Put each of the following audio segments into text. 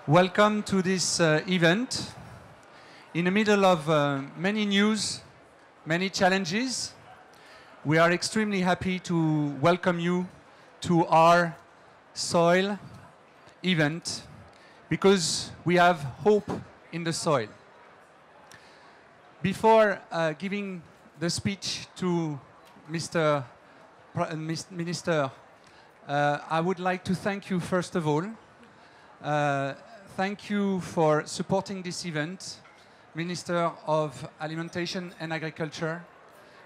Welcome to this event. In the middle of many news, many challenges, we are extremely happy to welcome you to our soil event because we have hope in the soil. Before giving the speech to Mr. Minister, I would like to thank you first of all. Thank you for supporting this event, Minister of Alimentation and Agriculture.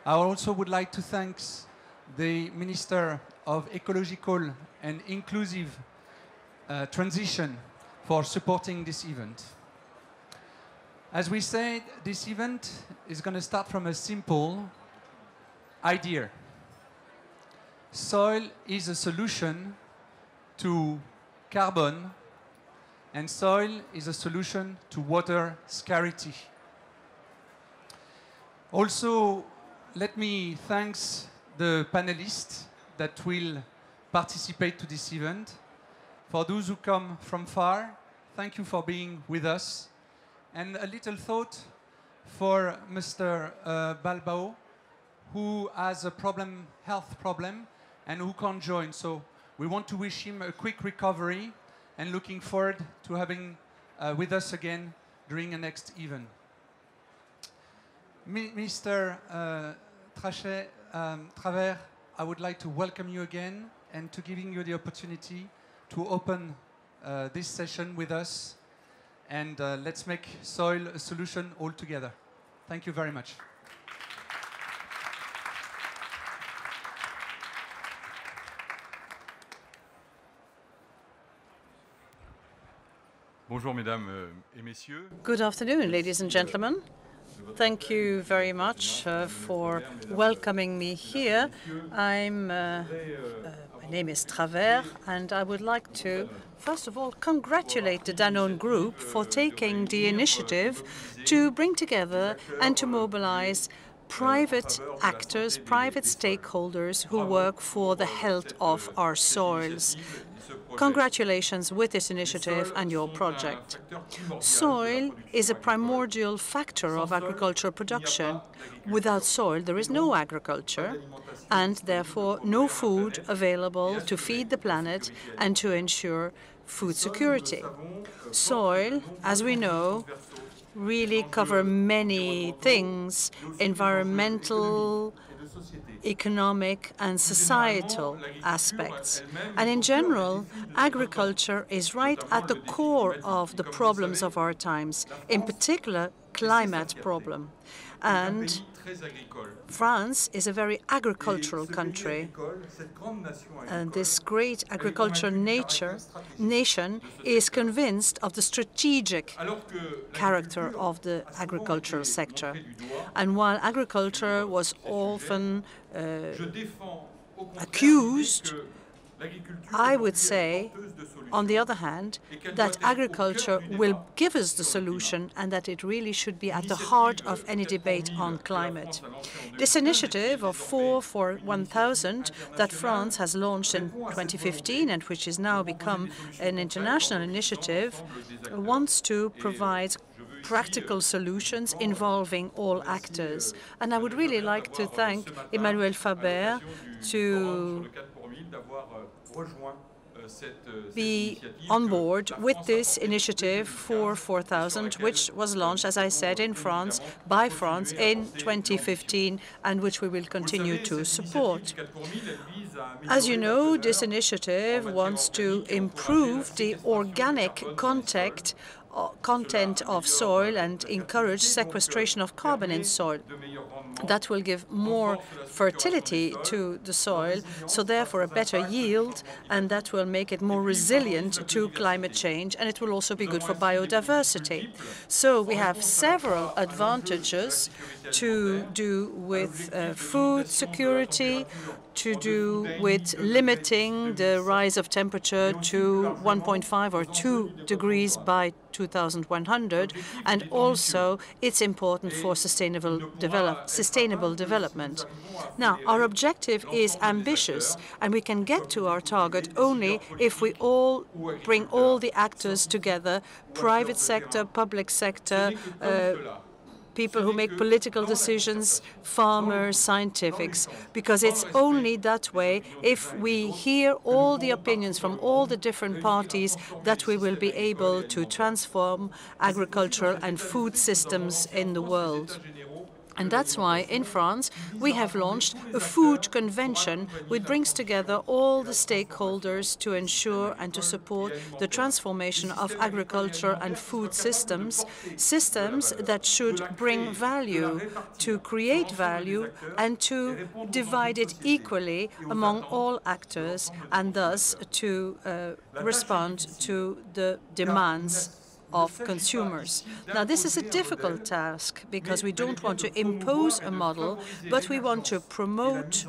I also would like to thank the Minister of Ecological and Inclusive Transition for supporting this event. As we said, this event is going to start from a simple idea. Soil is a solution to carbon, and soil is a solution to water scarcity. Also, let me thank the panelists that will participate to this event. For those who come from far, thank you for being with us. And a little thought for Mr. Balbao, who has a problem, health problem, and who can't join. So we want to wish him a quick recovery and looking forward to having with us again during the next event. Mr. Travers, I would like to welcome you again and to giving you the opportunity to open this session with us. And let's make soil a solution all together. Thank you very much. Bonjour, mesdames et messieurs. Good afternoon, ladies and gentlemen. Thank you very much for welcoming me here. My name is Travers, and I would like to, first of all, congratulate the Danone Group for taking the initiative to bring together and to mobilize private actors, private stakeholders who work for the health of our soils. Congratulations with this initiative and your project. Soil is a primordial factor of agricultural production. Without soil, there is no agriculture, and therefore no food available to feed the planet and to ensure food security. Soil, as we know, really cover many things: environmental, economic and societal aspects. And in general, agriculture is right at the core of the problems of our times, in particular climate problem. And France is a very agricultural country. And this great agricultural nation is convinced of the strategic character of the agricultural sector. And while agriculture was often accused, I would say, on the other hand, that agriculture will give us the solution and that it really should be at the heart of any debate on climate. This initiative of 4 for 1,000 that France has launched in 2015 and which has now become an international initiative wants to provide practical solutions involving all actors. And I would really like to thank Emmanuel Faber to be on board with this initiative for 4,000, which was launched, as I said, in France, by France in 2015, and which we will continue to support. As you know, this initiative wants to improve the organic content of soil and encourage sequestration of carbon in soil. That will give more fertility to the soil, so therefore a better yield, and that will make it more resilient to climate change, and it will also be good for biodiversity. So we have several advantages to do with food security, to do with limiting the rise of temperature to 1.5 or 2 degrees by 2100, and also it's important for sustainable development. Now, our objective is ambitious, and we can get to our target only if we all bring all the actors together, private sector, public sector, people who make political decisions, farmers, scientifics, because it's only that way, if we hear all the opinions from all the different parties, that we will be able to transform agricultural and food systems in the world. And that's why in France we have launched a food convention which brings together all the stakeholders to ensure and to support the transformation of agriculture and food systems, systems that should bring value, to create value and to divide it equally among all actors, and thus to respond to the demands of consumers. Now, this is a difficult task because we don't want to impose a model, but we want to promote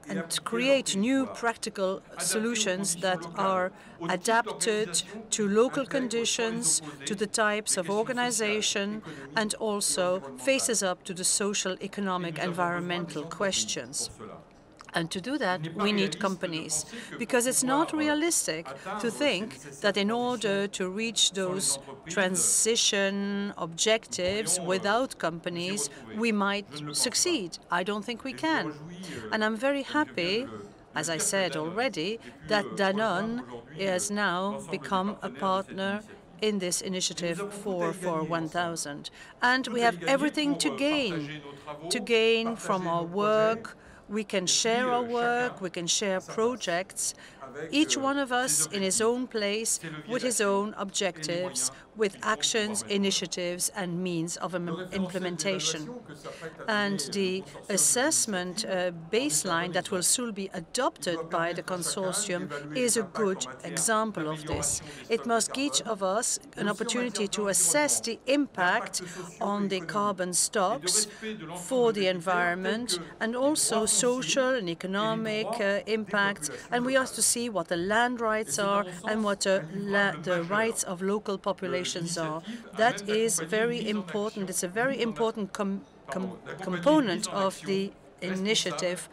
and create new practical solutions that are adapted to local conditions, to the types of organization, and also faces up to the social, economic, environmental questions. And to do that, we need companies, because it's not realistic to think that in order to reach those transition objectives without companies, we might succeed. I don't think we can. And I'm very happy, as I said already, that Danone has now become a partner in this initiative for 1000. And we have everything to gain from our work. We can share our work, we can share projects, each one of us in his own place, with his own objectives, with actions, initiatives, and means of implementation. And the assessment baseline that will soon be adopted by the consortium is a good example of this. It must give each of us an opportunity to assess the impact on the carbon stocks for the environment, and also social and economic impacts. And we have to see what the land rights are and what the rights of local populations are. That is very important. It's a very important component of the initiative,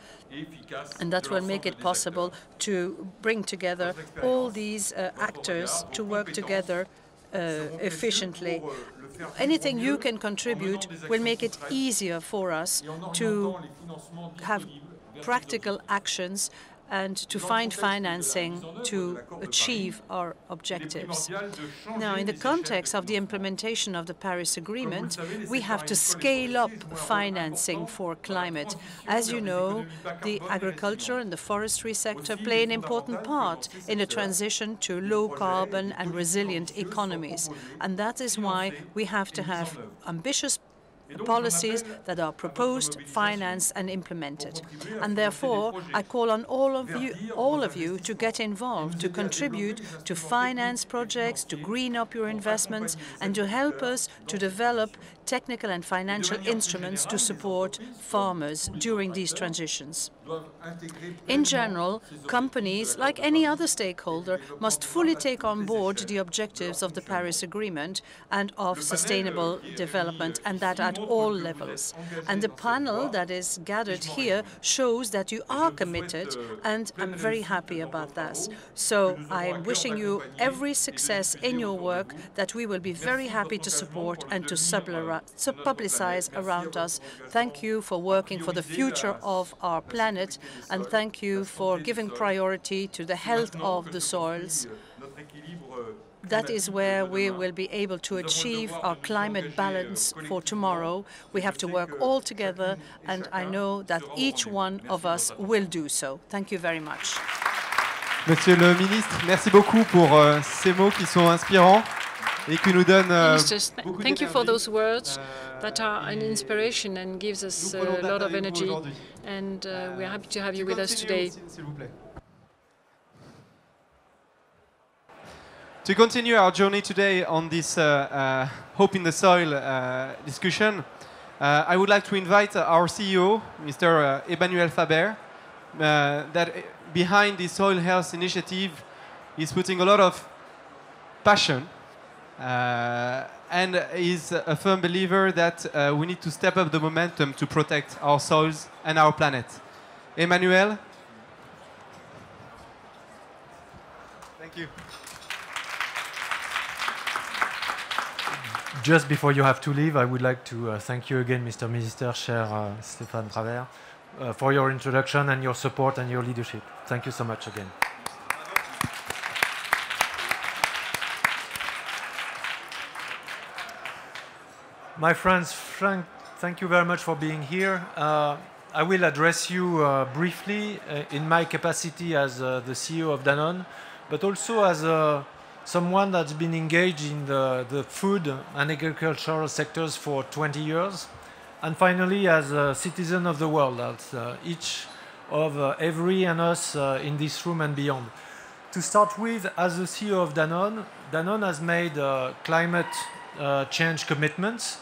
and that will make it possible to bring together all these actors to work together efficiently. Anything you can contribute will make it easier for us to have practical actions and to find financing to achieve our objectives. Now, in the context of the implementation of the Paris Agreement, we have to scale up financing for climate. As you know, the agriculture and the forestry sector play an important part in the transition to low-carbon and resilient economies. And that is why we have to have ambitious policies that are proposed, financed, and implemented. And therefore, I call on all of you to get involved, to contribute, to finance projects, to green up your investments, and to help us to develop technical and financial instruments to support farmers during these transitions. In general, companies, like any other stakeholder, must fully take on board the objectives of the Paris Agreement and of sustainable development, and that at all levels. And the panel that is gathered here shows that you are committed, and I'm very happy about that. So I'm wishing you every success in your work that we will be very happy to support and to publicize around us. Thank you for working for the future of our planet, and thank you for giving priority to the health of the soils. That is where we will be able to achieve our climate balance for tomorrow. We have to work all together, and I know that each one of us will do so. Thank you very much. Monsieur le ministre, merci beaucoup pour ces mots qui sont inspirants et qui nous donnent thank you for those words that are an inspiration and gives us a lot of energy. And we're happy to have you with us today. To continue our journey today on this Hope in the Soil discussion, I would like to invite our CEO, Mr. Emmanuel Faber, that behind this soil health initiative is putting a lot of passion and is a firm believer that we need to step up the momentum to protect our soils and our planet. Emmanuel? Thank you. Just before you have to leave, I would like to thank you again, Mr. Minister, cher Stéphane Travers, for your introduction and your support and your leadership. Thank you so much again. My friends, thank you very much for being here. I will address you briefly in my capacity as the CEO of Danone, but also as someone that's been engaged in the food and agricultural sectors for 20 years. And finally, as a citizen of the world, as each of every and us in this room and beyond. To start with, as the CEO of Danone, Danone has made climate change commitments,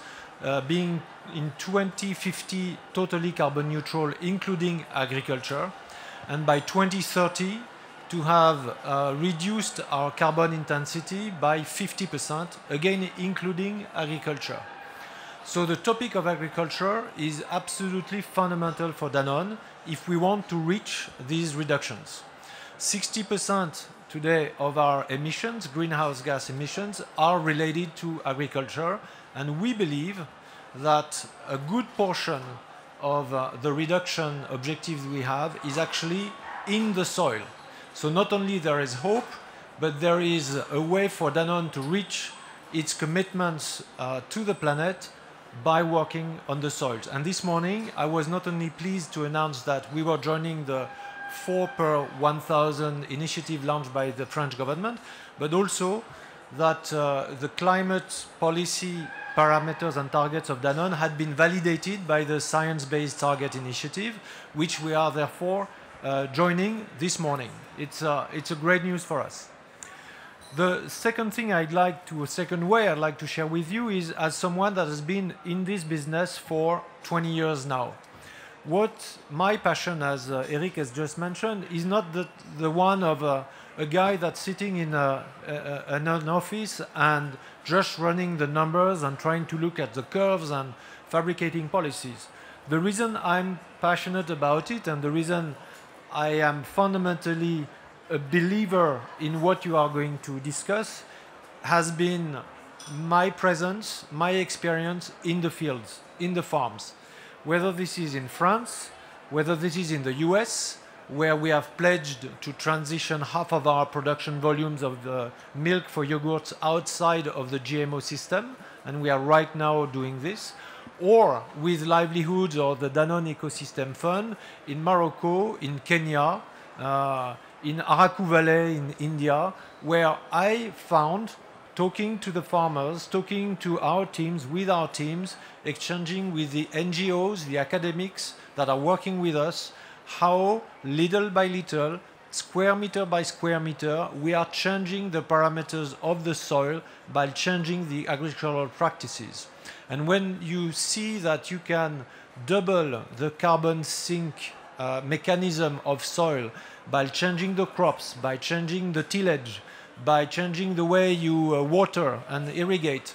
being in 2050 totally carbon neutral, including agriculture, and by 2030 to have reduced our carbon intensity by 50%, again including agriculture. So the topic of agriculture is absolutely fundamental for Danone if we want to reach these reductions. 60% today of our emissions, greenhouse gas emissions, are related to agriculture, and we believe that a good portion of the reduction objectives we have is actually in the soil. So not only there is hope, but there is a way for Danone to reach its commitments to the planet by working on the soils. And this morning, I was not only pleased to announce that we were joining the 4 per 1,000 initiative launched by the French government, but also that the climate policy parameters and targets of Danone had been validated by the Science Based Target Initiative, which we are therefore joining this morning. It's a great news for us. The second thing second way I'd like to share with you is as someone that has been in this business for 20 years now. What my passion, as Eric has just mentioned, is not the one of a guy that's sitting in an office and just running the numbers and trying to look at the curves and fabricating policies. The reason I'm passionate about it and the reason I am fundamentally a believer in what you are going to discuss has been my presence, my experience in the fields, in the farms. Whether this is in France, whether this is in the US, where we have pledged to transition half of our production volumes of the milk for yogurts outside of the GMO system, and we are right now doing this, or with livelihoods or the Danone Ecosystem Fund in Morocco, in Kenya, in Araku Valley in India, where I found, talking to the farmers, talking to our teams, with our teams, exchanging with the NGOs, the academics that are working with us, how little by little, square meter by square meter, we are changing the parameters of the soil by changing the agricultural practices. And when you see that you can double the carbon sink mechanism of soil by changing the crops, by changing the tillage, by changing the way you water and irrigate,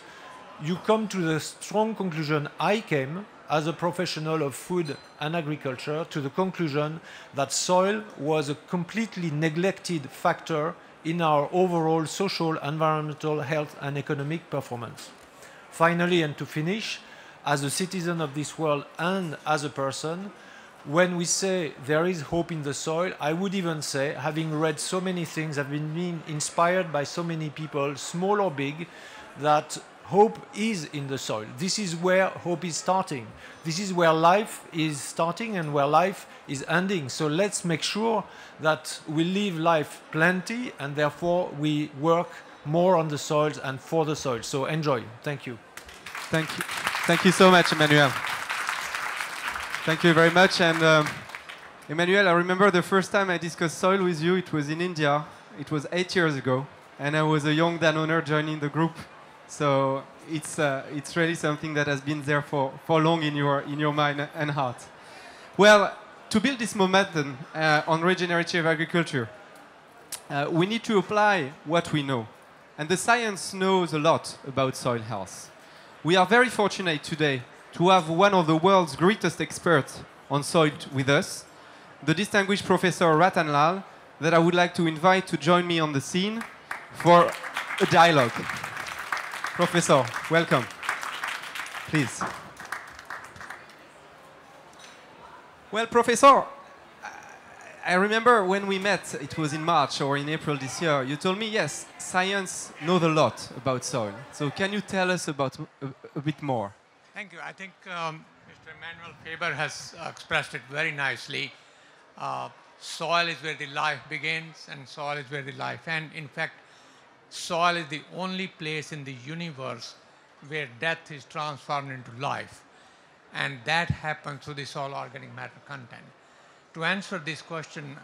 you come to the strong conclusion I came as a professional of food and agriculture to the conclusion that soil was a completely neglected factor in our overall social, environmental, health and economic performance. Finally, and to finish, as a citizen of this world and as a person, when we say there is hope in the soil, I would even say, having read so many things, I've been inspired by so many people, small or big, that hope is in the soil. This is where hope is starting. This is where life is starting and where life is ending. So let's make sure that we live life plenty and therefore we work more on the soils and for the soil. So enjoy. Thank you. Thank you. Thank you so much, Emmanuel. Thank you very much. And Emmanuel, I remember the first time I discussed soil with you, it was in India. It was 8 years ago. And I was a young Danoner joining the group. So it's really something that has been there for long in your mind and heart. Well, to build this momentum on regenerative agriculture, we need to apply what we know. And the science knows a lot about soil health. We are very fortunate today to have one of the world's greatest experts on soil with us, the distinguished Professor Ratan Lal, that I would like to invite to join me on the scene for a dialogue. Professor, welcome. Please. Well, Professor, I remember when we met, it was in March or in April this year, you told me, yes, science knows a lot about soil. So can you tell us about a bit more? Thank you. I think Mr. Emmanuel Faber has expressed it very nicely. Soil is where the life begins and soil is where the life ends. In fact, soil is the only place in the universe where death is transformed into life. And that happens through the soil organic matter content. To answer this question,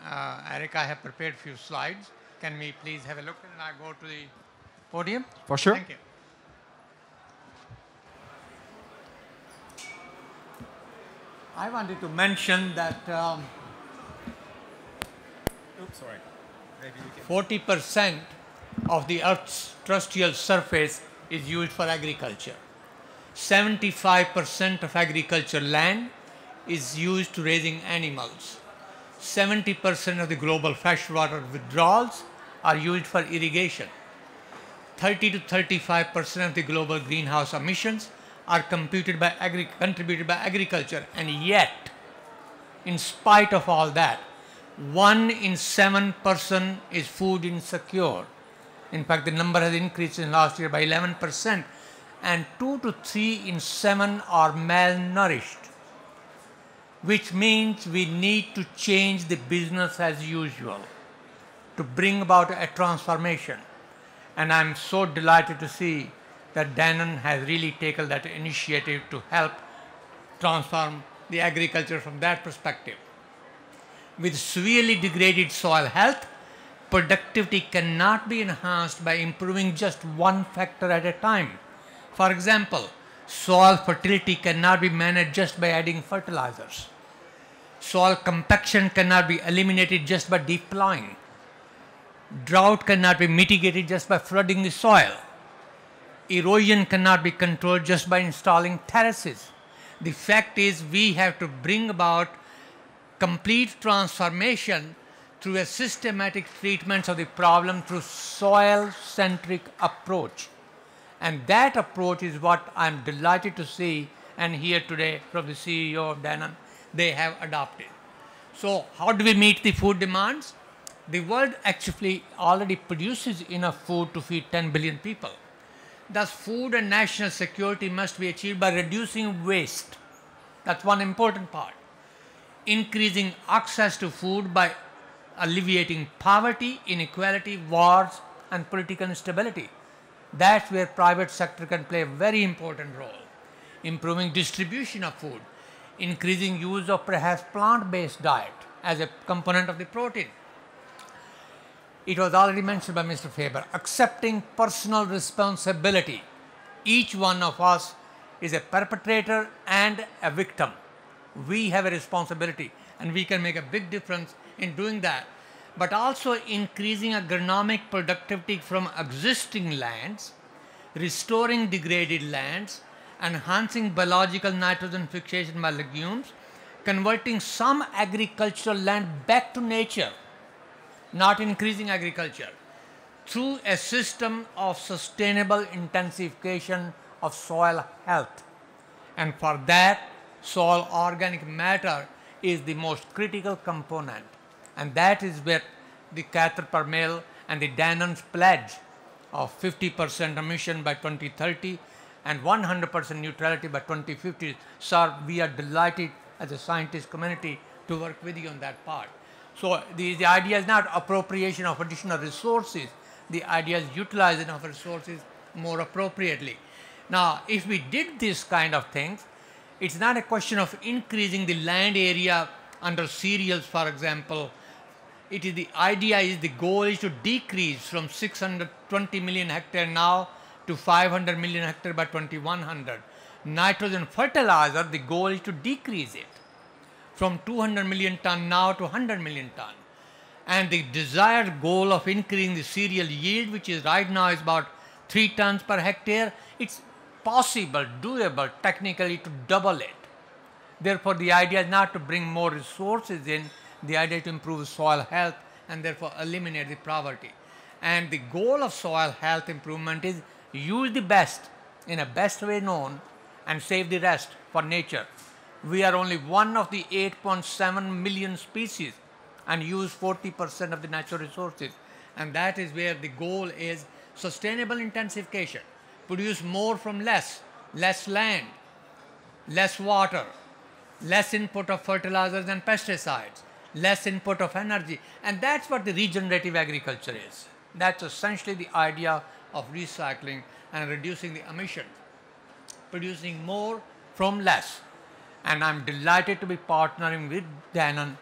Eric, I have prepared a few slides. Can we please have a look and I go to the podium? For sure. Thank you. I wanted to mention that 40% of the Earth's terrestrial surface is used for agriculture. 75% of agriculture land is used to raising animals. 70% of the global freshwater withdrawals are used for irrigation. 30 to 35% of the global greenhouse emissions are contributed by agriculture, and yet, in spite of all that, 1 in 7 person is food insecure. In fact, the number has increased in last year by 11%, and 2 to 3 in 7 are malnourished, which means we need to change the business as usual to bring about a transformation. And I'm so delighted to see that Danone has really taken that initiative to help transform the agriculture from that perspective. With severely degraded soil health, productivity cannot be enhanced by improving just one factor at a time. For example, soil fertility cannot be managed just by adding fertilizers. Soil compaction cannot be eliminated just by deep plowing. Drought cannot be mitigated just by flooding the soil. Erosion cannot be controlled just by installing terraces. The fact is, we have to bring about complete transformation through a systematic treatment of the problem through soil-centric approach. And that approach is what I'm delighted to see and hear today from the CEO of Danone, they have adopted. So how do we meet the food demands? The world actually already produces enough food to feed 10 billion people. Thus, food and national security must be achieved by reducing waste. That's one important part. Increasing access to food by alleviating poverty, inequality, wars, and political instability. That's where private sector can play a very important role. Improving distribution of food, increasing use of perhaps plant-based diet as a component of the protein. It was already mentioned by Mr. Faber, accepting personal responsibility. Each one of us is a perpetrator and a victim. We have a responsibility and we can make a big difference in doing that. But also increasing agronomic productivity from existing lands, restoring degraded lands, enhancing biological nitrogen fixation by legumes, converting some agricultural land back to nature, not increasing agriculture, through a system of sustainable intensification of soil health. And for that, soil organic matter is the most critical component. And that is where the 4 per mille and the Danone's pledge of 50% emission by 2030 and 100% neutrality by 2050. Sir, we are delighted as a scientist community to work with you on that part. So the idea is not appropriation of additional resources. The idea is utilizing of resources more appropriately. Now, if we did this kind of things, it's not a question of increasing the land area under cereals, for example. The idea is, the goal is to decrease from 620 million hectare now to 500 million hectare by 2100. Nitrogen fertilizer, the goal is to decrease it from 200 million ton now to 100 million ton. And the desired goal of increasing the cereal yield, which is right now is about 3 tons per hectare, it's possible, doable technically to double it. Therefore, the idea is not to bring more resources in, the idea is to improve soil health and therefore eliminate the poverty. And the goal of soil health improvement is use the best in a best way known and save the rest for nature. We are only one of the 8.7 million species and use 40% of the natural resources. And that is where the goal is sustainable intensification. Produce more from less land, less water, less input of fertilizers and pesticides, less input of energy. And that's what the regenerative agriculture is. That's essentially the idea of recycling and reducing the emissions, producing more from less. And I'm delighted to be partnering with Danone.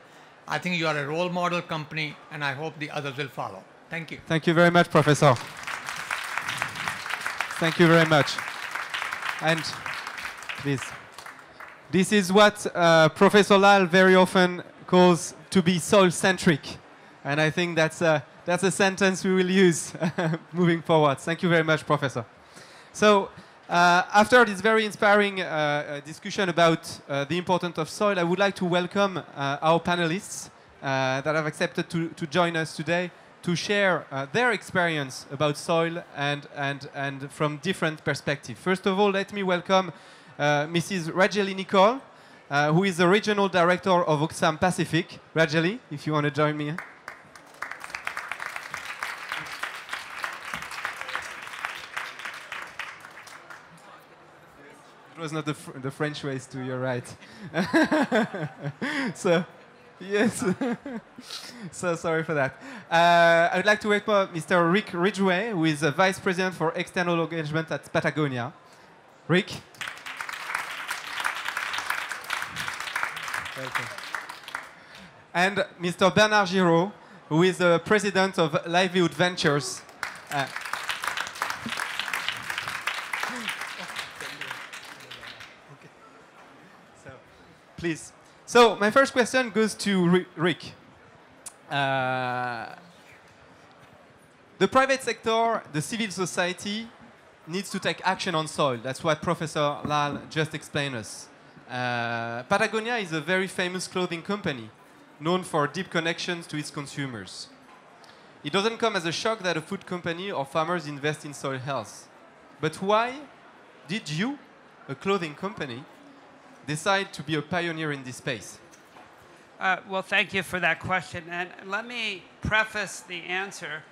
I think you are a role model company, and I hope the others will follow. Thank you. Thank you very much, Professor. Thank you very much. And this is what Professor Lal very often calls to be soil-centric. And I think that's a sentence we will use moving forward. Thank you very much, Professor. So after this very inspiring discussion about the importance of soil, I would like to welcome our panelists that have accepted to join us today to share their experience about soil and from different perspectives. First of all, let me welcome Mrs. Rajeli Nicole, who is the Regional Director of Oxfam Pacific. Rajeli, if you want to join me. It was not the French ways to your right. So, yes. So sorry for that. I would like to welcome Mr. Rick Ridgway, who is the Vice President for External Engagement at Patagonia. Rick. Welcome. And Mr. Bernard Giraud, who is the President of Labview Ventures. Please. So my first question goes to Rick. The private sector, the civil society, needs to take action on soil. That's what Professor Lal just explained us. Patagonia is a very famous clothing company, known for deep connections to its consumers. It doesn't come as a shock that a food company or farmers invest in soil health. But why did you, a clothing company, decide to be a pioneer in this space? Well, thank you for that question. And let me preface the answer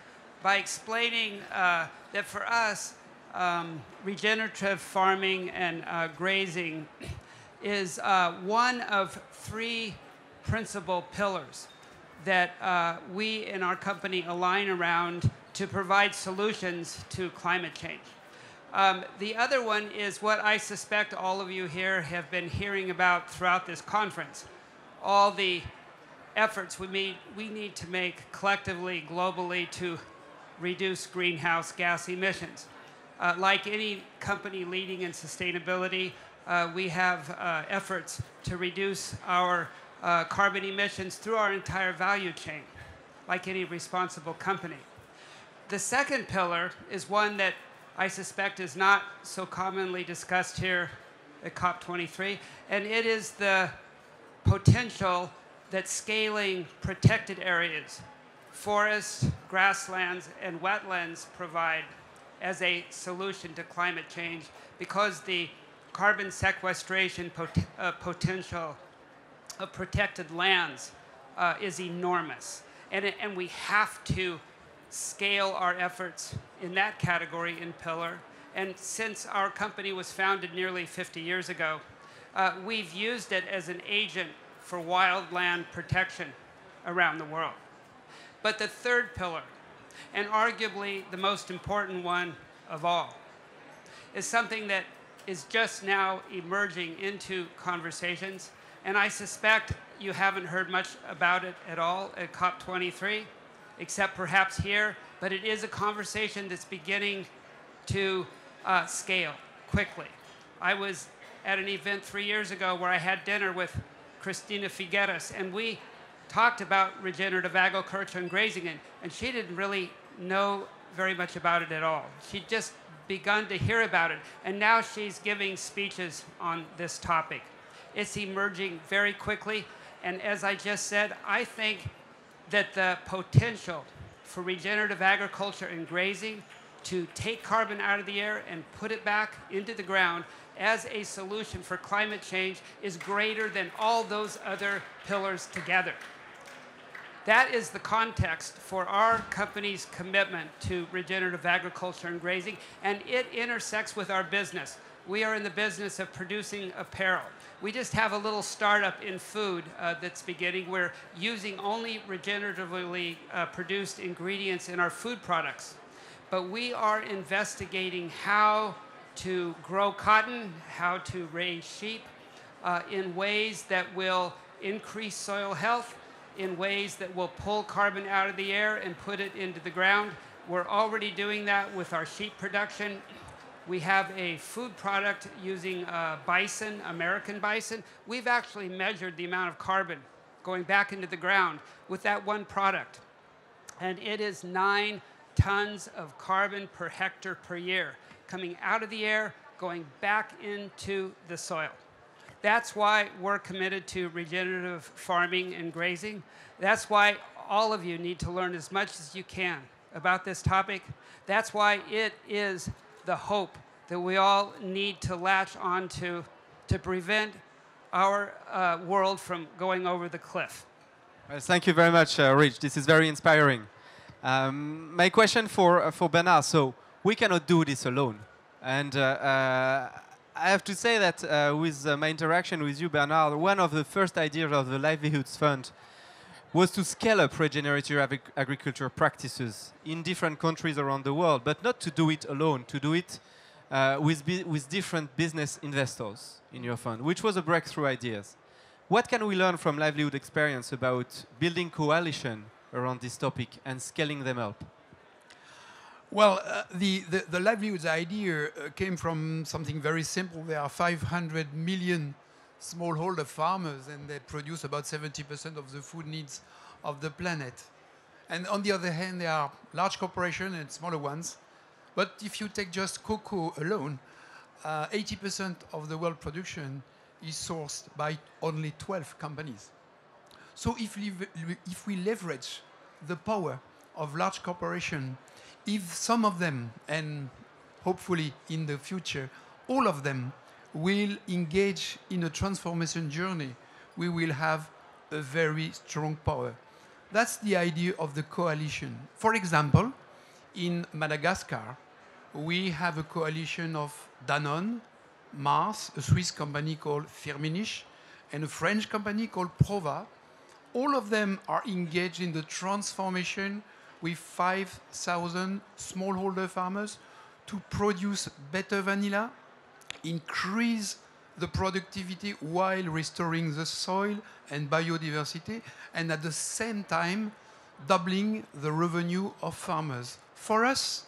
by explaining that for us, regenerative farming and grazing is one of 3 principal pillars that we in our company align around to provide solutions to climate change. The other one is what I suspect all of you here have been hearing about throughout this conference, all the efforts we need to make collectively, globally, to reduce greenhouse gas emissions. Like any company leading in sustainability, we have efforts to reduce our carbon emissions through our entire value chain, like any responsible company. The second pillar is one that I suspect is not so commonly discussed here at COP23, and it is the potential that scaling protected areas, forests, grasslands, and wetlands provide as a solution to climate change, because the carbon sequestration potential of protected lands is enormous. And we have to scale our efforts in that category in pillar. And since our company was founded nearly 50 years ago, we've used it as an agent for wildland protection around the world. But the third pillar, and arguably the most important one of all, is something that is just now emerging into conversations. And I suspect you haven't heard much about it at all at COP23, except perhaps here. But it is a conversation that's beginning to scale quickly. I was at an event 3 years ago where I had dinner with Cristina Figueres, and we talked about regenerative agriculture and grazing, and she didn't really know very much about it at all. She'd just begun to hear about it, and now she's giving speeches on this topic. It's emerging very quickly, and as I just said, I think that the potential for regenerative agriculture and grazing to take carbon out of the air and put it back into the ground as a solution for climate change is greater than all those other pillars together. That is the context for our company's commitment to regenerative agriculture and grazing, and it intersects with our business. We are in the business of producing apparel. We just have a little startup in food that's beginning. We're using only regeneratively produced ingredients in our food products. But we are investigating how to grow cotton, how to raise sheep in ways that will increase soil health, in ways that will pull carbon out of the air and put it into the ground. We're already doing that with our sheep production. We have a food product using bison, American bison. We've actually measured the amount of carbon going back into the ground with that one product. And it is 9 tons of carbon per hectare per year coming out of the air, going back into the soil. That's why we're committed to regenerative farming and grazing. That's why all of you need to learn as much as you can about this topic. That's why it is the hope that we all need to latch onto to prevent our world from going over the cliff. Well, thank you very much, Rich. This is very inspiring. My question for Bernard, so we cannot do this alone. And I have to say that with my interaction with you, Bernard, one of the first ideas of the Livelihoods Fund was to scale up regenerative agriculture practices in different countries around the world, but not to do it alone, to do it with different business investors in your fund, which was a breakthrough idea. What can we learn from livelihood experience about building coalition around this topic and scaling them up? Well, the livelihoods idea came from something very simple. There are 500 million smallholder farmers, and they produce about 70% of the food needs of the planet. And on the other hand, there are large corporations and smaller ones. But if you take just cocoa alone, 80% of the world production is sourced by only 12 companies. So if we leverage the power of large corporations, if some of them, and hopefully in the future, all of them will engage in a transformation journey, we will have a very strong power. That's the idea of the coalition. For example, in Madagascar, we have a coalition of Danone, Mars, a Swiss company called Firmenich, and a French company called Prova. All of them are engaged in the transformation with 5,000 smallholder farmers to produce better vanilla, increase the productivity while restoring the soil and biodiversity, and at the same time doubling the revenue of farmers. For us,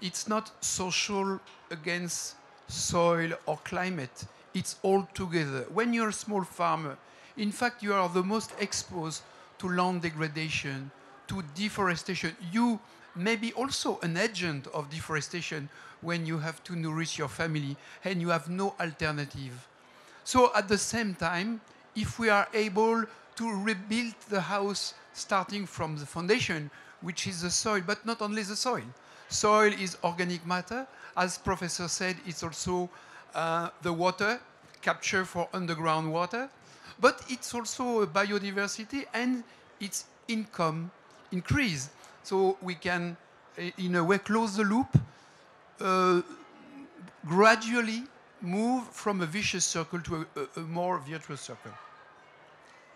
it's not social against soil or climate. It's all together. When you're a small farmer, in fact, you are the most exposed to land degradation, to deforestation. You may be also an agent of deforestation when you have to nourish your family and you have no alternative. So at the same time, if we are able to rebuild the house starting from the foundation, which is the soil, but not only the soil. Soil is organic matter. As Professor said, it's also the water, capture for underground water. But it's also a biodiversity and its income increase. So we can, in a way, close the loop, gradually move from a vicious circle to a more virtuous circle.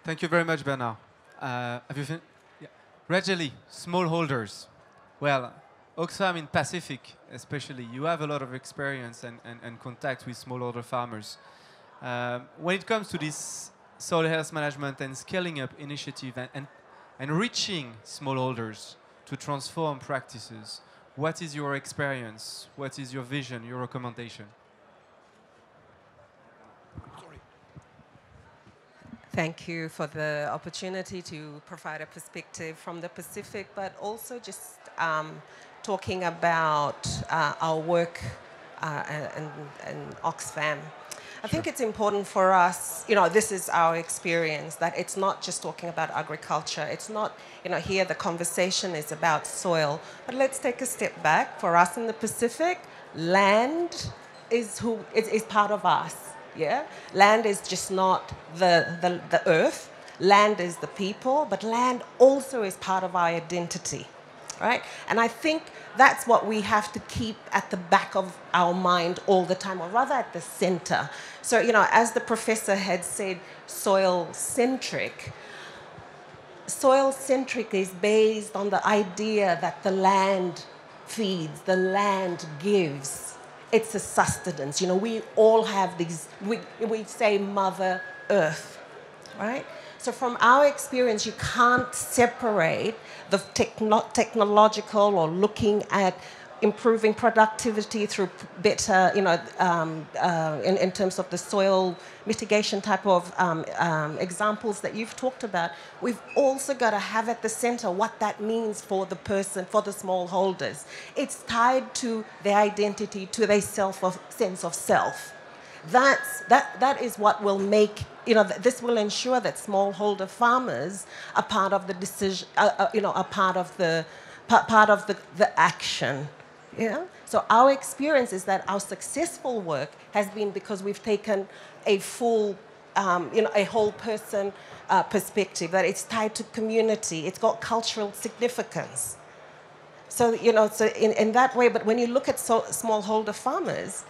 Thank you very much, Bernard. Have you finished? Yeah. Rajali, smallholders. Well, Oxfam in Pacific, especially, you have a lot of experience and contact with smallholder farmers. When it comes to this soil health management and scaling up initiative and reaching smallholders to transform practices, what is your experience? What is your vision, your recommendation? Thank you for the opportunity to provide a perspective from the Pacific, but also just talking about our work in Oxfam. I think it's important for us, this is our experience, that it's not just talking about agriculture. It's not, here the conversation is about soil. But let's take a step back. For us in the Pacific, land is part of us. Yeah? Land is just not the earth. Land is the people, but land also is part of our identity. Right? And I think that's what we have to keep at the back of our mind all the time, or rather at the center. So, as the professor had said, soil-centric. Soil-centric is based on the idea that the land feeds, the land gives. It's a sustenance. We all have these, we say Mother Earth, right? So from our experience, you can't separate the technological or looking at improving productivity through better, in terms of the soil mitigation type of examples that you've talked about. We've also got to have at the center what that means for the person, for the smallholders. It's tied to their identity, to their sense of self. That is what will make, this will ensure that smallholder farmers are part of the decision, are part of the action. So our experience is that our successful work has been because we've taken a full, a whole person perspective, that it's tied to community, it's got cultural significance. So, so in that way, but when you look at smallholder farmers,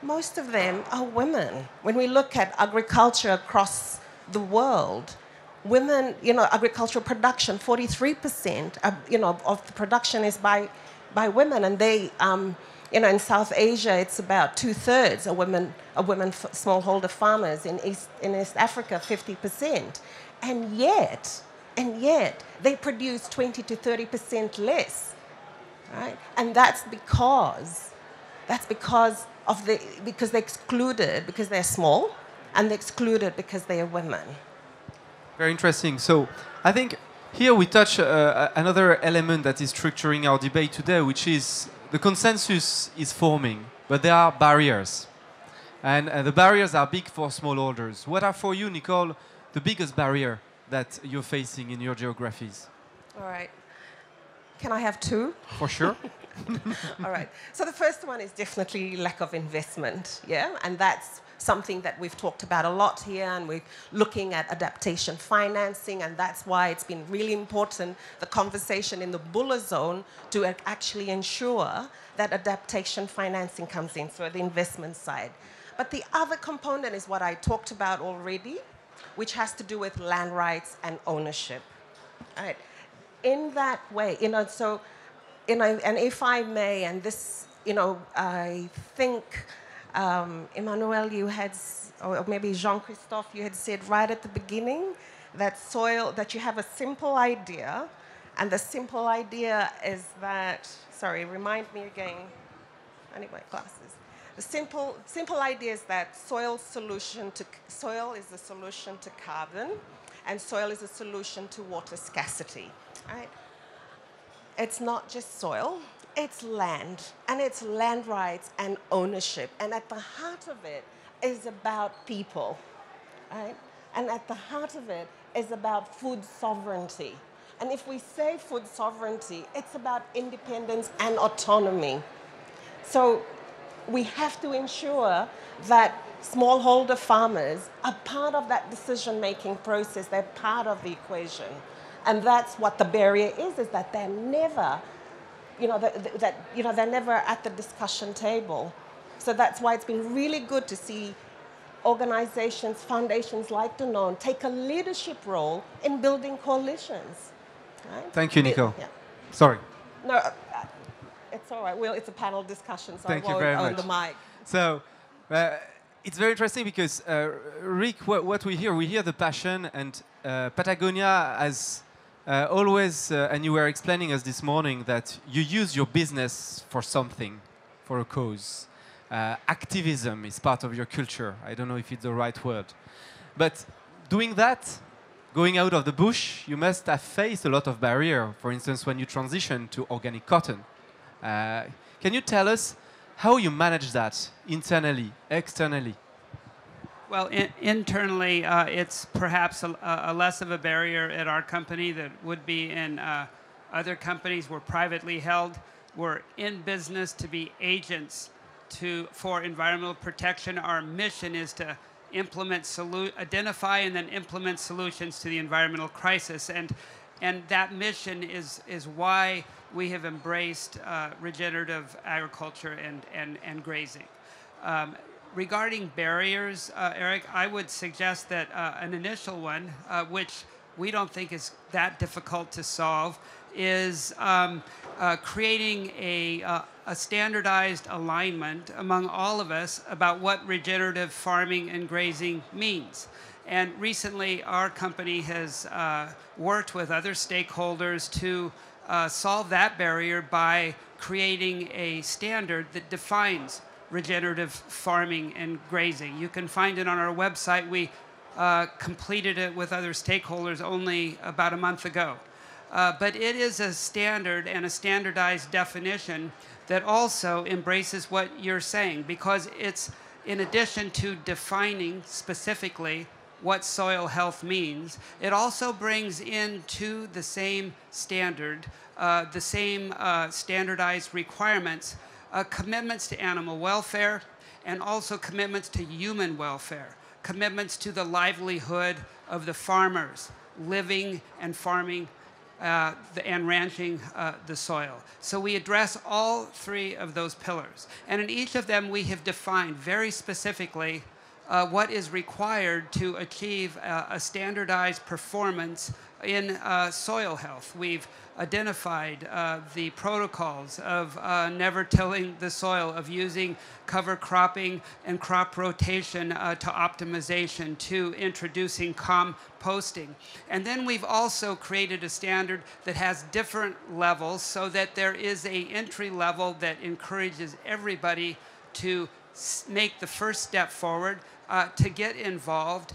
most of them are women. When we look at agriculture across the world, women, agricultural production, 43% of the production is by women, and they, in South Asia, it's about 2/3 are women smallholder farmers. In East Africa, 50%, and yet they produce 20 to 30% less, right? And that's because they're excluded because they're small, and they're excluded because they are women. Very interesting. So I think here we touch another element that is structuring our debate today, which is the consensus is forming, but there are barriers. And the barriers are big for smallholders. What are for you, Nicole, the biggest barrier that you're facing in your geographies? All right. Can I have two? For sure. All right. So the first one is definitely lack of investment, yeah? And that's something that we've talked about a lot here, and we're looking at adaptation financing, and that's why it's been really important, the conversation in the Buller zone, to actually ensure that adaptation financing comes in, so the investment side. But the other component is what I talked about already, which has to do with land rights and ownership. All right. In that way, so, and if I may, and this, I think, Emmanuel, you had, or maybe Jean-Christophe, you had said right at the beginning that that you have a simple idea, and the simple idea is that, sorry, remind me again, I need my glasses. The simple idea is that soil is a solution to carbon, and soil is a solution to water scarcity, right? It's not just soil, it's land, and it's land rights and ownership. And at the heart of it is about people, right? And at the heart of it is about food sovereignty. And if we say food sovereignty, it's about independence and autonomy. So we have to ensure that smallholder farmers are part of that decision-making process. They're part of the equation. And that's what the barrier is that they're never, they're never at the discussion table. So that's why it's been really good to see organizations, foundations like Danone take a leadership role in building coalitions. Right? Thank you, Nico. Yeah. Sorry. No, it's all right. Well, it's a panel discussion, so Thank I won't you very own much. the mic. So it's very interesting because, Rick, what we hear the passion, and Patagonia has always, and you were explaining us this morning that you use your business for something, for a cause. Activism is part of your culture. I don't know if it's the right word. But doing that, going out of the bush, you must have faced a lot of barrier. For instance, when you transition to organic cotton. Can you tell us how you manage that internally, externally? Well, internally, it's perhaps a less of a barrier at our company that would be in other companies. We're privately held. We're in business to be agents for environmental protection. Our mission is to identify and then implement solutions to the environmental crisis. And that mission is why we have embraced regenerative agriculture and grazing. Regarding barriers, Eric, I would suggest that an initial one, which we don't think is that difficult to solve, is creating a standardized alignment among all of us about what regenerative farming and grazing means. And recently, our company has worked with other stakeholders to solve that barrier by creating a standard that defines regenerative farming and grazing. You can find it on our website. We completed it with other stakeholders only about a month ago. But it is a standard and a standardized definition that also embraces what you're saying, because it's, in addition to defining specifically what soil health means, it also brings into the same standard, the same standardized requirements, commitments to animal welfare and also commitments to human welfare, commitments to the livelihood of the farmers living and farming and ranching the soil. So we address all three of those pillars. And in each of them, we have defined very specifically what is required to achieve a standardized performance in soil health. We've identified the protocols of never tilling the soil, of using cover cropping and crop rotation to optimization, to introducing composting. And then we've also created a standard that has different levels so that there is an entry level that encourages everybody to make the first step forward, to get involved,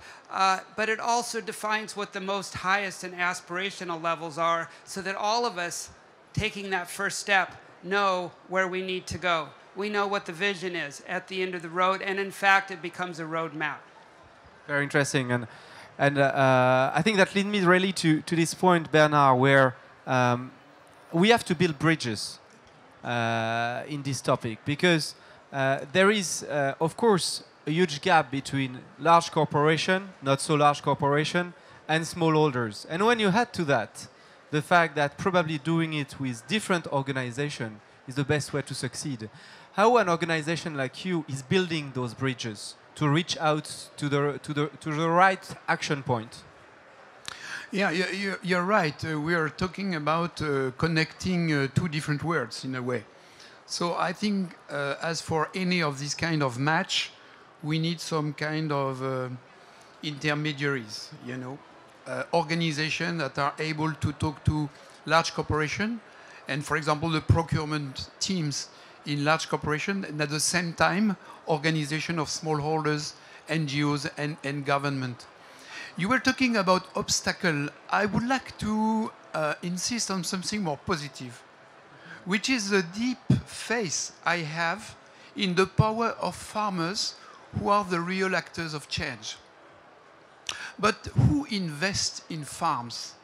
but it also defines what the most highest and aspirational levels are so that all of us taking that first step know where we need to go. We know what the vision is at the end of the road, and in fact, it becomes a road map. Very interesting. And I think that leads me really to this point, Bernard, where we have to build bridges in this topic, because there is, of course, a huge gap between large corporation, not so large corporation, and smallholders. And when you add to that the fact that probably doing it with different organizations is the best way to succeed, how an organization like you is building those bridges to reach out to the right action point? Yeah, you're right. We are talking about connecting two different worlds in a way. So I think as for any of this kind of match, we need some kind of intermediaries, you know, organizations that are able to talk to large corporations, and for example, the procurement teams in large corporations, and at the same time, organization of smallholders, NGOs, and government. You were talking about obstacle. I would like to insist on something more positive, which is the deep faith I have in the power of farmers who are the real actors of change. But who invests in farms?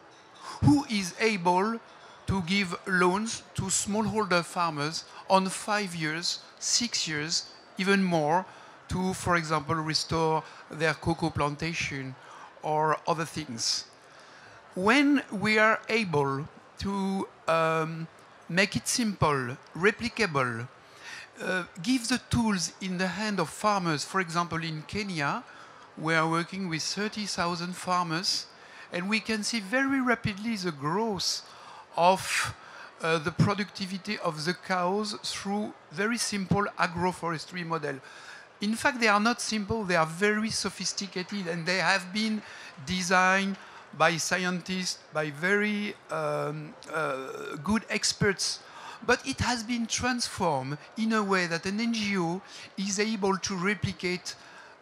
Who is able to give loans to smallholder farmers on 5 years, 6 years, even more, to, for example, restore their cocoa plantation or other things? When we are able to make it simple, replicable, give the tools in the hand of farmers. For example, in Kenya, we are working with 30,000 farmers, and we can see very rapidly the growth of the productivity of the cows through very simple agroforestry model. In fact, they are not simple, they are very sophisticated, and they have been designed by scientists, by very good experts, but it has been transformed in a way that an NGO is able to replicate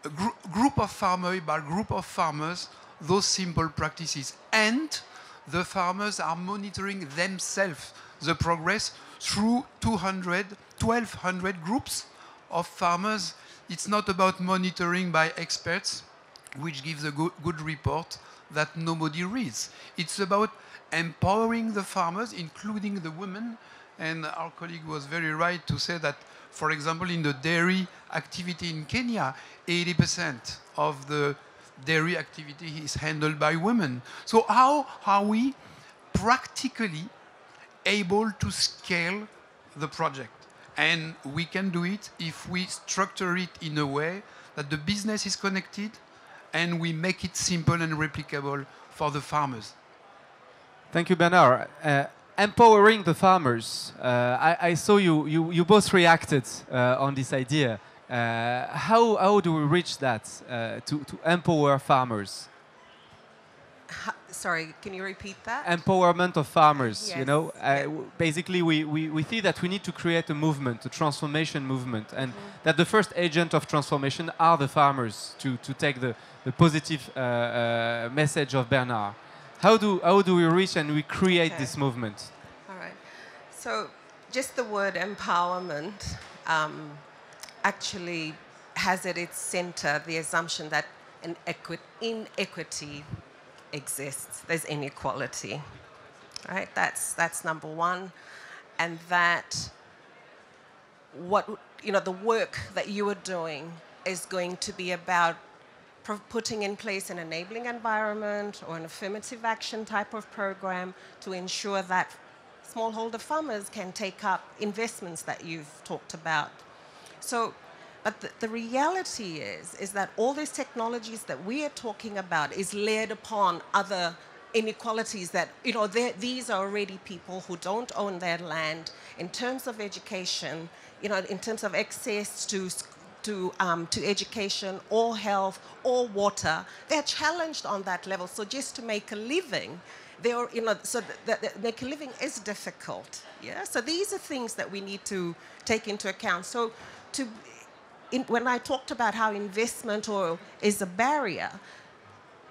a group of farmers by group of farmers those simple practices. And the farmers are monitoring themselves the progress through 1,200 groups of farmers. It's not about monitoring by experts, which gives a good report that nobody reads. It's about empowering the farmers, including the women. And our colleague was very right to say that, for example, in the dairy activity in Kenya, 80% of the dairy activity is handled by women. So how are we practically able to scale the project? And we can do it if we structure it in a way that the business is connected and we make it simple and replicable for the farmers. Thank you, Bernard. Empowering the farmers. I saw you both reacted on this idea. How do we reach that, to empower farmers? Sorry, can you repeat that? Empowerment of farmers, yes. you know. Basically, we see that we need to create a movement, a transformation movement, and that the first agent of transformation are the farmers, to take the positive message of Bernard. How do we reach and we create this movement? All right. So just the word empowerment actually has at its center the assumption that inequity exists. There's inequality, right? That's number one, and that the work that you are doing is going to be about putting in place an enabling environment or an affirmative action type of program to ensure that smallholder farmers can take up investments that you've talked about. So, but the reality is that all these technologies that we are talking about is layered upon other inequalities that, these are already people who don't own their land. In terms of education, in terms of access to education or health or water, they're challenged on that level. So just to make a living, make a living is difficult. Yeah. So these are things that we need to take into account. So when I talked about how investment is a barrier,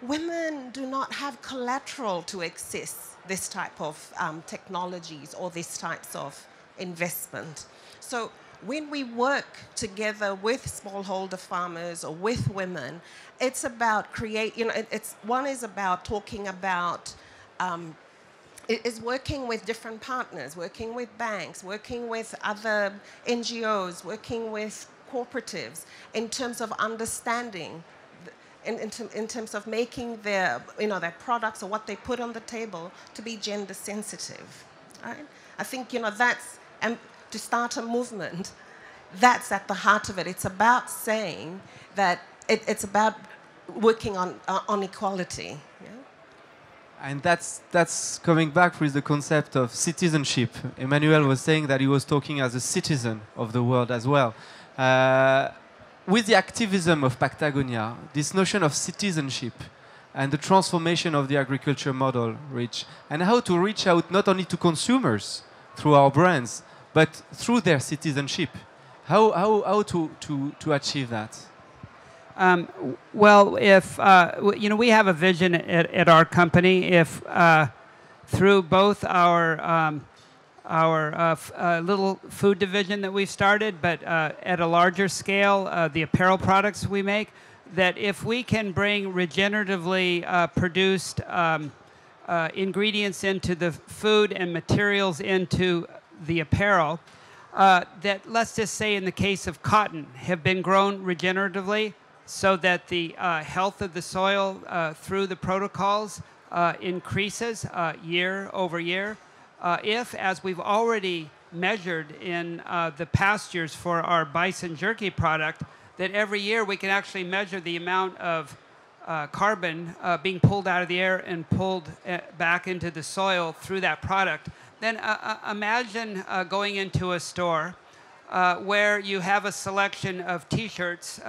women do not have collateral to access this type of technologies or these types of investment. So when we work together with smallholder farmers or with women, it's about one is about talking about, is working with different partners, working with banks, working with other NGOs, working with cooperatives in terms of understanding, in terms of making their products or what they put on the table to be gender sensitive. Right? I think that's, and to start a movement, that's at the heart of it. It's about saying that it's about working on equality. Yeah? And that's coming back with the concept of citizenship. Emmanuel was saying that he was talking as a citizen of the world as well. With the activism of Patagonia, this notion of citizenship and the transformation of the agriculture model and how to reach out not only to consumers through our brands, but through their citizenship. How to achieve that? Well, if we have a vision at our company. If through both our little food division that we've started, but at a larger scale, the apparel products we make, that if we can bring regeneratively produced ingredients into the food and materials into the apparel, that, let's just say in the case of cotton, have been grown regeneratively so that the health of the soil through the protocols increases year over year. If, as we've already measured in the pastures for our bison jerky product, that every year we can actually measure the amount of carbon being pulled out of the air and pulled back into the soil through that product, then imagine going into a store where you have a selection of T-shirts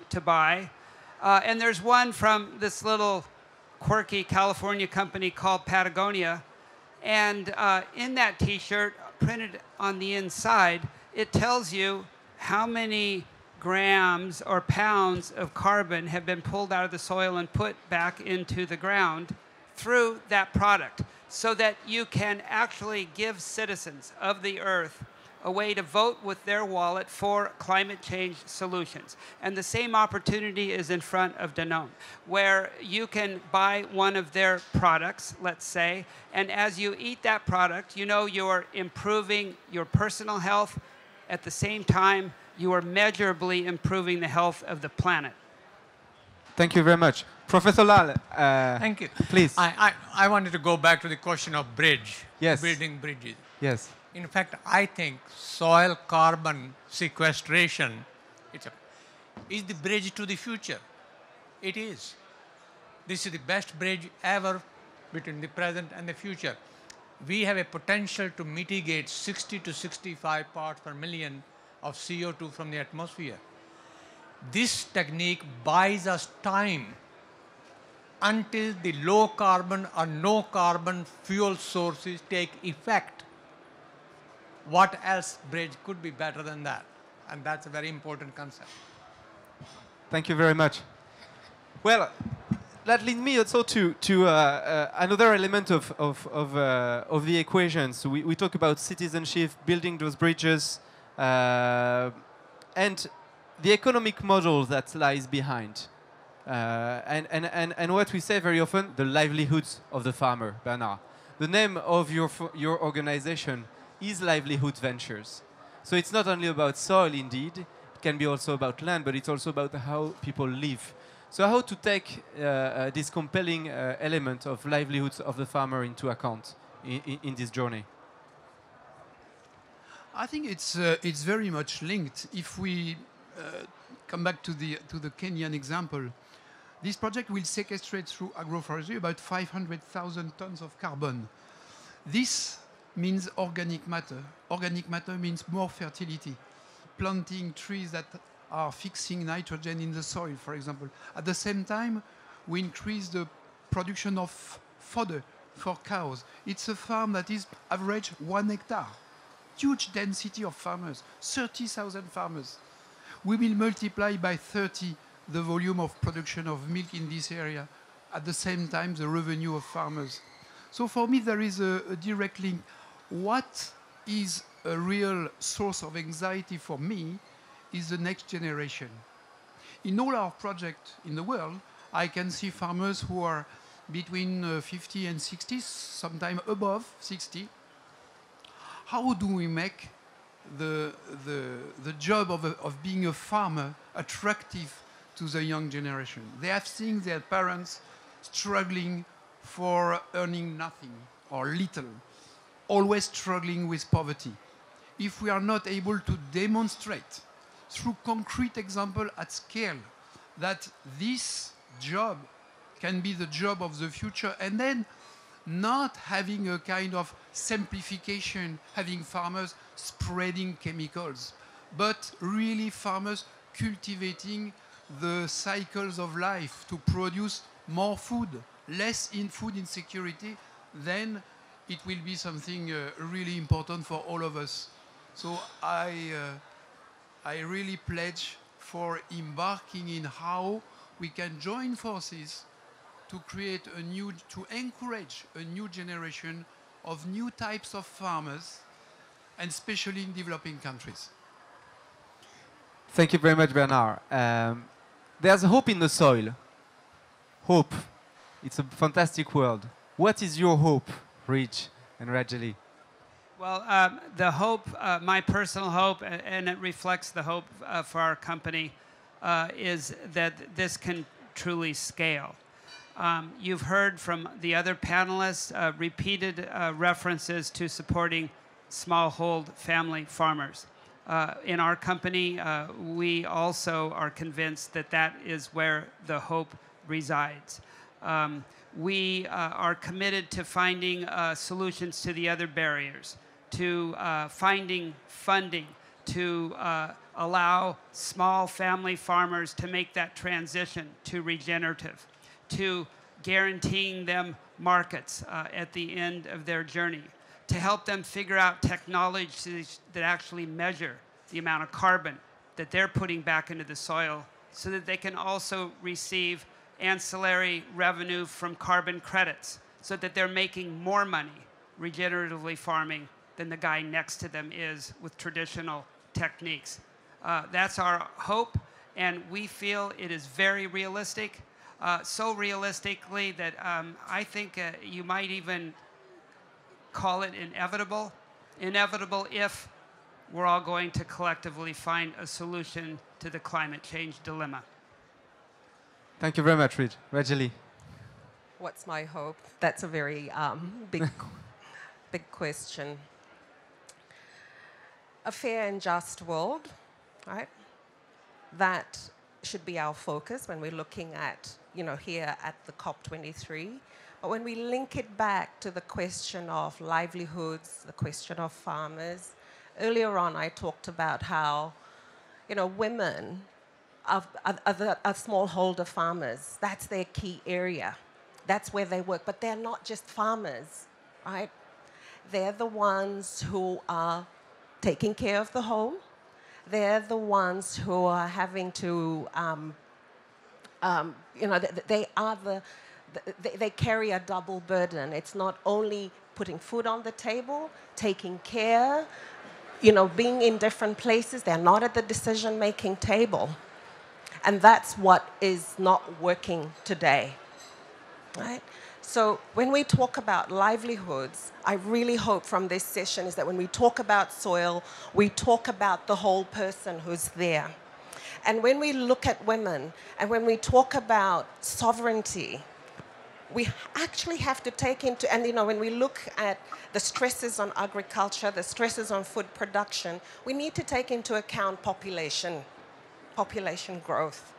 to buy, and there's one from this little quirky California company called Patagonia. And in that T-shirt, printed on the inside, it tells you how many grams or pounds of carbon have been pulled out of the soil and put back into the ground through that product, so that you can actually give citizens of the earth a way to vote with their wallet for climate change solutions. And the same opportunity is in front of Danone, where you can buy one of their products, let's say, and as you eat that product, you know you're improving your personal health. At the same time, you are measurably improving the health of the planet. Thank you very much. Professor Lal, thank you. Please. I wanted to go back to the question of bridge, yes. building bridges. Yes. In fact, I think soil carbon sequestration is the bridge to the future. It is. This is the best bridge ever between the present and the future. We have a potential to mitigate 60 to 65 parts per million of CO2 from the atmosphere. This technique buys us time until the low carbon or no carbon fuel sources take effect. What else bridge could be better than that? And that's a very important concept. Thank you very much. Well, that leads me also to another element of the equation. So we talk about citizenship, building those bridges, and the economic model that lies behind. And what we say very often, the livelihoods of the farmer, Bernard. The name of your organization is Livelihood Ventures. So it's not only about soil, indeed. It can be also about land, but it's also about how people live. So how to take this compelling element of livelihoods of the farmer into account in this journey? I think it's very much linked. If we come back to the Kenyan example, this project will sequestrate through agroforestry about 500,000 tons of carbon. This means organic matter. Organic matter means more fertility. Planting trees that are fixing nitrogen in the soil, for example. At the same time, we increase the production of fodder for cows. It's a farm that is average 1 hectare. Huge density of farmers, 30,000 farmers. We will multiply by 30 the volume of production of milk in this area. At the same time, the revenue of farmers. So for me, there is a direct link. What is a real source of anxiety for me is the next generation. In all our projects in the world, I can see farmers who are between 50 and 60, sometimes above 60. How do we make the job of being a farmer attractive to the young generation? They have seen their parents struggling for earning nothing or little, always struggling with poverty. If we are not able to demonstrate through concrete example at scale that this job can be the job of the future, and then not having a kind of simplification, having farmers spreading chemicals, but really farmers cultivating the cycles of life to produce more food, less in food insecurity, then it will be something really important for all of us. So I really pledge for embarking in how we can join forces to create to encourage a new generation of new types of farmers, and especially in developing countries. Thank you very much, Bernard. There's hope in the soil. Hope. It's a fantastic word. What is your hope, Rich and Rajali? Well, the hope, my personal hope, and it reflects the hope for our company, is that this can truly scale. You've heard from the other panelists repeated references to supporting smallhold family farmers. In our company, we also are convinced that that is where the hope resides. We are committed to finding solutions to the other barriers, to finding funding, to allow small family farmers to make that transition to regenerative, to guaranteeing them markets at the end of their journey, to help them figure out technologies that actually measure the amount of carbon that they're putting back into the soil so that they can also receive ancillary revenue from carbon credits so that they're making more money regeneratively farming than the guy next to them is with traditional techniques. That's our hope, and we feel it is very realistic, so realistically that I think you might even call it inevitable. Inevitable if we're all going to collectively find a solution to the climate change dilemma. Thank you very much, Reggie. What's my hope? That's a very big question. A fair and just world, right? That should be our focus when we're looking at, here at the COP23. But when we link it back to the question of livelihoods, the question of farmers, earlier on I talked about how, women are smallholder farmers. That's their key area. That's where they work. But they're not just farmers, right? They're the ones who are taking care of the home. They're the ones who are having to, they carry a double burden. It's not only putting food on the table, taking care, being in different places. They're not at the decision-making table. And that's what is not working today, right? So when we talk about livelihoods, I really hope from this session is that when we talk about soil, we talk about the whole person who's there. And when we look at women, and when we talk about sovereignty, we actually have to take into, and when we look at the stresses on agriculture, the stresses on food production, we need to take into account population growth.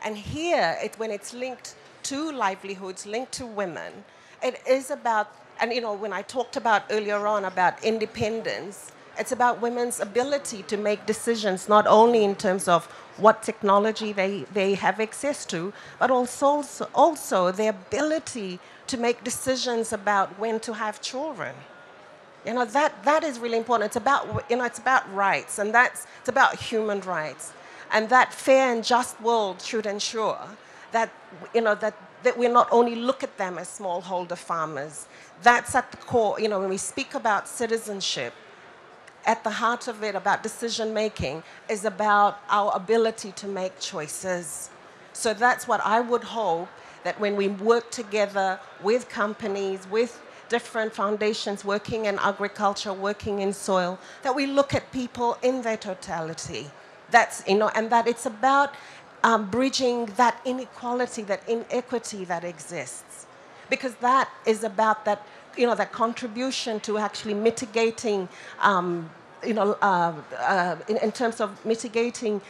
And here, when it's linked to livelihoods, linked to women, it is about, and when I talked about earlier on about independence, it's about women's ability to make decisions, not only in terms of what technology they have access to, but also their ability to make decisions about when to have children. That is really important. It's about, it's about rights, and it's about human rights. And that fair and just world should ensure that, that we not only look at them as smallholder farmers. That's at the core. When we speak about citizenship, at the heart of it, about decision-making, is about our ability to make choices. So that's what I would hope, that when we work together with companies, with different foundations working in agriculture, working in soil, that we look at people in their totality. That's, and that it's about bridging that inequality, that inequity that exists. Because that is about that, that contribution to actually mitigating, in terms of mitigating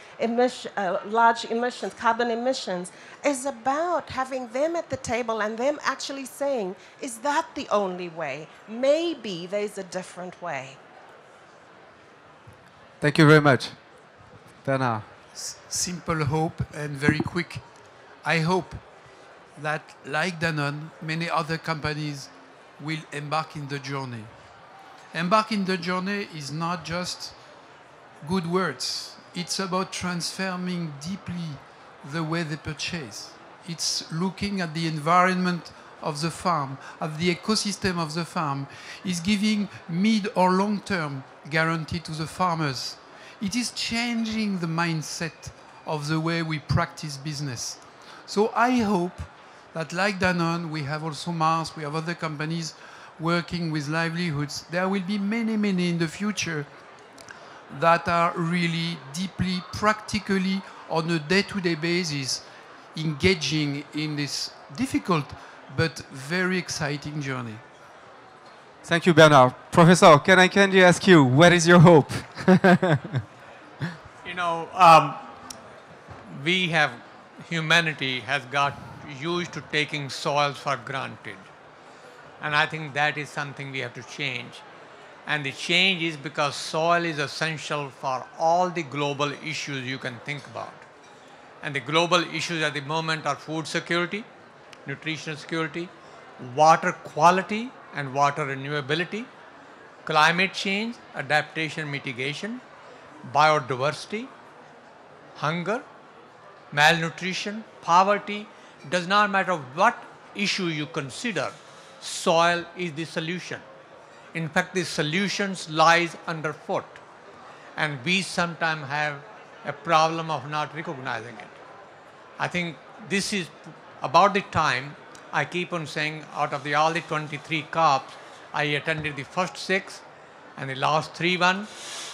large emissions, carbon emissions, is about having them at the table and them actually saying, is that the only way? Maybe there's a different way. Thank you very much. Bernard. Simple hope and very quick. I hope that, like Danone, many other companies will embark in the journey. Embark in the journey is not just good words. It's about transforming deeply the way they purchase. It's looking at the environment of the farm, of the ecosystem of the farm. It's giving mid or long-term guarantee to the farmers. It is changing the mindset of the way we practice business. So I hope that, like Danone, we have also Mars, we have other companies working with livelihoods. There will be many, many in the future that are really deeply, practically, on a day-to-day basis, engaging in this difficult but very exciting journey. Thank you, Bernard. Professor, can I kindly ask you, what is your hope? Humanity has got used to taking soils for granted. And I think that is something we have to change. And the change is because soil is essential for all the global issues you can think about. And the global issues at the moment are food security, nutritional security, water quality and water renewability, climate change, adaptation, mitigation, biodiversity, hunger, malnutrition, poverty. Does not matter what issue you consider, soil is the solution. In fact, the solutions lies underfoot, and we sometimes have a problem of not recognizing it. I think this is about the time I keep on saying out of all the 23 COPs, I attended the first 6 and the last 3 one.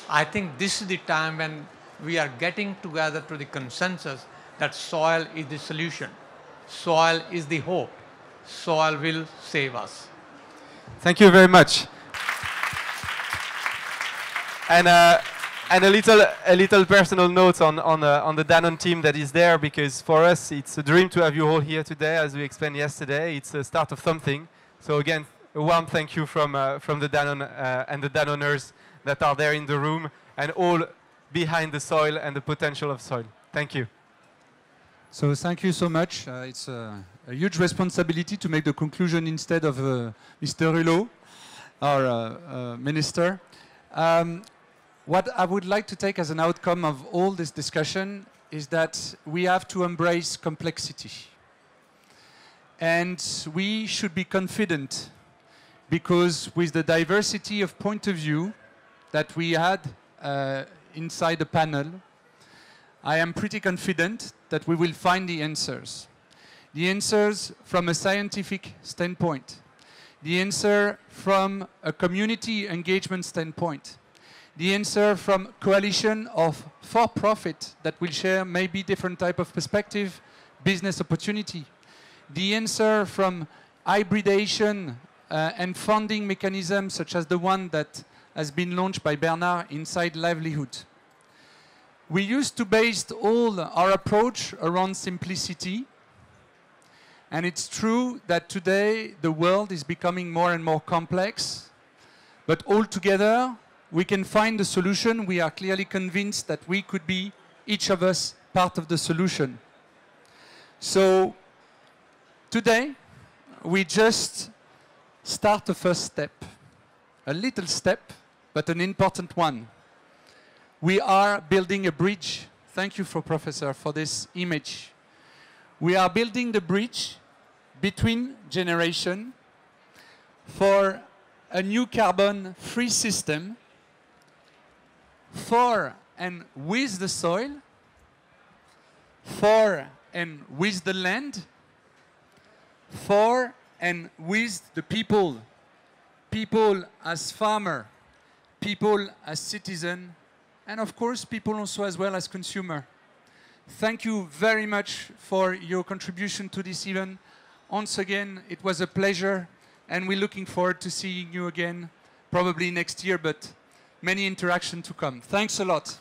I think this is the time when we are getting together to the consensus that soil is the solution. Soil is the hope. Soil will save us. Thank you very much. And a little personal note on the Danone team that is there, because for us it's a dream to have you all here today. As we explained yesterday, it's the start of something. So again, a warm thank you from the Danone and the Danoners that are there in the room and all behind the soil and the potential of soil. Thank you. So thank you so much. It's a huge responsibility to make the conclusion instead of Mr. Hulot, our minister. What I would like to take as an outcome of all this discussion is that we have to embrace complexity. And we should be confident, because with the diversity of point of view that we had inside the panel, I am pretty confident that we will find the answers. The answers from a scientific standpoint, the answer from a community engagement standpoint, the answer from coalition of for-profit that will share maybe different type of perspective, business opportunity, the answer from hybridation and funding mechanisms such as the one that has been launched by Bernard inside Livelihood. We used to base all our approach around simplicity, and it's true that today the world is becoming more and more complex, but all together we can find a solution. We are clearly convinced that we could be, each of us, part of the solution. So today we just start the first step, a little step, but an important one. We are building a bridge. Thank you, Professor, for this image. We are building the bridge between generations for a new carbon-free system for and with the soil, for and with the land, for and with the people, people as farmer, people as citizen, and of course people also as well as consumer. Thank you very much for your contribution to this event. Once again, it was a pleasure, and we're looking forward to seeing you again, probably next year, but many interactions to come. Thanks a lot.